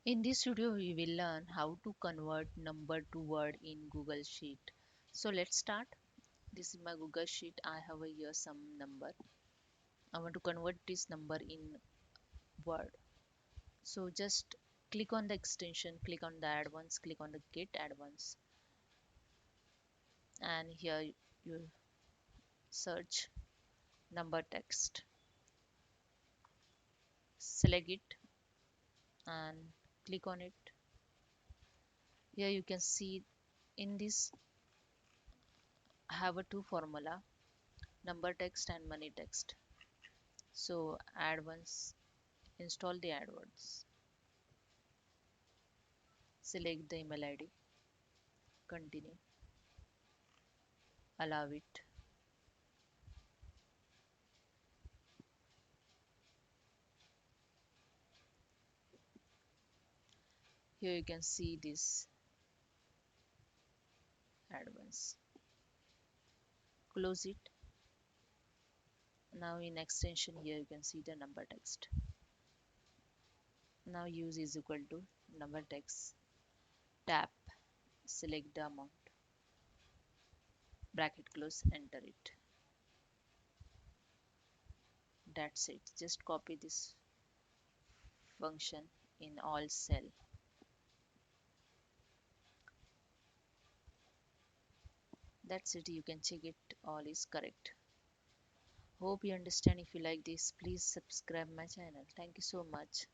In this video, we will learn how to convert number to word in Google Sheet. So let's start. This is my Google Sheet. I have here some number. I want to convert this number in word. So just click on the extension, click on the add once, click on the get add once, and here you search number text. Select it and click on it. Here you can see in this I have a two formula, number text and money text. So add once, install the AdWords, select the email ID, continue, allow it. Here you can see this AdWords. Close it. Now in extension here you can see the number text. Now use is equal to number text. Tap, select the amount, bracket close, enter it. That's it. Just copy this function in all cell. That's it. You can check it all is correct. Hope you understand. If you like this, please subscribe my channel. Thank you so much.